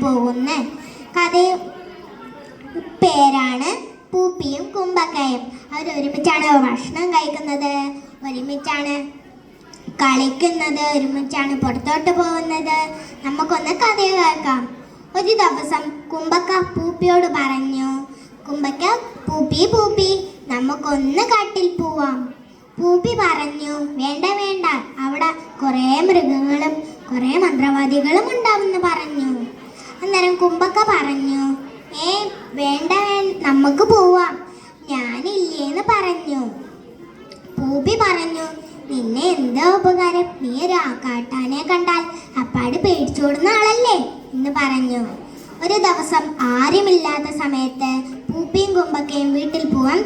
പോകുന്ന കഥ പേരാണ് പൂപ്പിയും കുമ്പക്കയും. അവരൊരുമിച്ചാണ് ഭക്ഷണം കഴിക്കുന്നത്, ഒരുമിച്ചാണ് കളിക്കുന്നത്, ഒരുമിച്ചാണ് പുറത്തോട്ട് പോകുന്നത്. നമുക്കൊന്ന് കഥ കേൾക്കാം. ഒരു ദിവസം കുമ്പക്ക പൂപ്പിയോട് പറഞ്ഞു, കുമ്പക്ക പൂപ്പി പൂപ്പി നമുക്കൊന്ന് കാട്ടിൽ പോവാം. പൂപ്പി പറഞ്ഞു, വേണ്ട വേണ്ട, അവിടെ കുറേ മൃഗങ്ങളും കുറേ മന്ത്രവാദികളും ഉണ്ടാവുമെന്ന് പറഞ്ഞു. അന്നേരം കുമ്പക്ക പറഞ്ഞു, വേണ്ട നമുക്ക് പോവാം, ഞാനില്ലേന്ന് പറഞ്ഞു. പൂപ്പി പറഞ്ഞു, നിന്നെ എന്താ ഉപകാരം, നീ ഒരു കാട്ടാനെ കണ്ടാൽ അപ്പാട് പേടിച്ചോടുന്ന ആളല്ലേ എന്ന് പറഞ്ഞു. ഒരു ദിവസം ആരുമില്ലാത്ത സമയത്ത് പൂപ്പിയും കുമ്പക്കയും വീട്ടിൽ പോവാൻ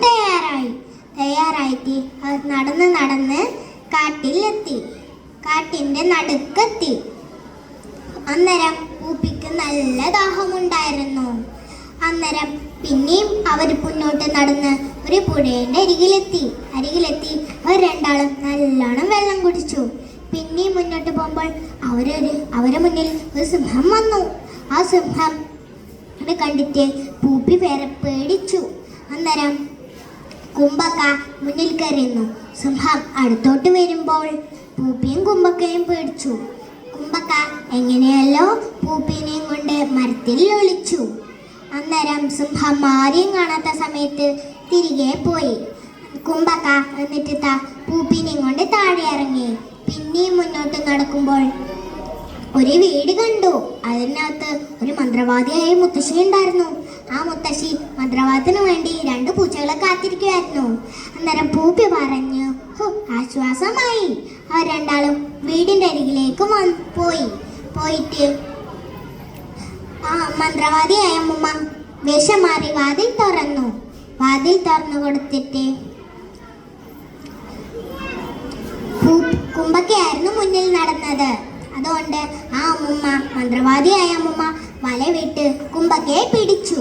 തയ്യാറായിട്ട് അവർ നടന്ന് കാട്ടിലെത്തി. കാട്ടിൻ്റെ നടുക്കെത്തി. അന്നേരം പൂപ്പിക്ക് നല്ല ദാഹമുണ്ടായിരുന്നു. അന്നേരം പിന്നെയും അവർ മുന്നോട്ട് നടന്ന് ഒരു പുഴയുടെ അരികിലെത്തി. അവർ രണ്ടാളും നല്ലോണം വെള്ളം കുടിച്ചു. പിന്നെയും മുന്നോട്ട് പോകുമ്പോൾ അവരുടെ മുന്നിൽ ഒരു സിംഹം വന്നു. ആ സിംഹം കണ്ടിട്ട് പൂപ്പി പേടിച്ചു. അന്നേരം കുമ്പക്ക മുന്നിൽ കയറിയുന്നു. സിംഹം അടുത്തോട്ട് വരുമ്പോൾ പൂപ്പിയും കുമ്പക്കയും പേടിച്ചു. കുമ്പക്ക എങ്ങനെയല്ലോ പൂപ്പിനെയും കൊണ്ട് മരത്തിൽ ഒളിച്ചു. അന്നേരം സിംഹം ആരെയും കാണാത്ത സമയത്ത് തിരികെ പോയി. കുമ്പക്ക എന്നിട്ട് പൂപ്പിനെയും കൊണ്ട് താഴെ ഇറങ്ങി. പിന്നെയും മുന്നോട്ട് നടക്കുമ്പോൾ ഒരു വീട് കണ്ടു. അതിനകത്ത് ഒരു മന്ത്രവാദിയായ മുത്തശ്ശി ഉണ്ടായിരുന്നു. ആ മുത്തശ്ശി മന്ത്രവാദത്തിന് വേണ്ടി 2 പൂച്ചകളെ കാത്തിരിക്കുമായിരുന്നു. അന്നേരം പൂപ്പി പറഞ്ഞു, ആശ്വാസമായി. അവർ രണ്ടാളും വീടിൻ്റെ അരികിലേക്ക് പോയിട്ട് മന്ത്രവാദിയായ അമ്മൂമ്മ വേഷം മാറി വാതിൽ തുറന്നു കൊടുത്തിട്ട് കുമ്പക്കയായിരുന്നു മുന്നിൽ നടന്നത്. അതുകൊണ്ട് ആ അമ്മൂമ്മ, മന്ത്രവാദിയായ അമ്മൂമ്മ വല വിട്ട് കുമ്പക്കയെ പിടിച്ചു.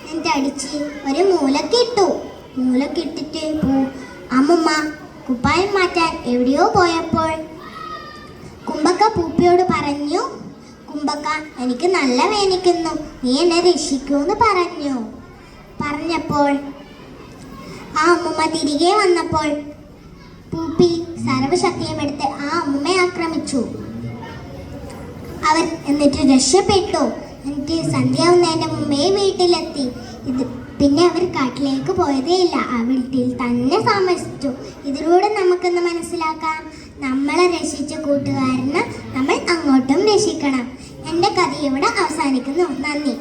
എന്നിട്ട് അടിച്ച് ഒരു മൂലക്കിട്ടിട്ട് അമ്മൂമ്മ കുപ്പായം മാറ്റാൻ എവിടെയോ പോയപ്പോൾ കുമ്പക്ക പൂപ്പിയോട് പറഞ്ഞു, കുമ്പക്ക എനിക്ക് നല്ല വേനിക്കുന്നു, നീ എന്നെ രക്ഷിക്കൂന്ന് പറഞ്ഞപ്പോൾ ആ അമ്മൂമ്മ തിരികെ വന്നപ്പോൾ പൂപ്പി സർവശക്തിയും എടുത്ത് ആ അമ്മൂമ്മയെ ആക്രമിച്ചു. അവർ എന്നിട്ട് രക്ഷപ്പെട്ടു. എന്നിട്ട് സന്ധ്യാവുന്നതിൻ്റെ മുമ്പേ വീട്ടിലെത്തി. പിന്നെ അവർ കാട്ടിലേക്ക് പോയതേയില്ല, ആ വീട്ടിൽ തന്നെ താമസിച്ചു. ഇതിലൂടെ നമുക്കൊന്ന് മനസ്സിലാക്കാം, നമ്മളെ രക്ഷിച്ച കൂട്ടുകാരനെ നമ്മൾ അങ്ങോട്ടും രക്ഷിക്കണം. എൻ്റെ കഥ ഇവിടെ അവസാനിക്കുന്നു. നന്ദി.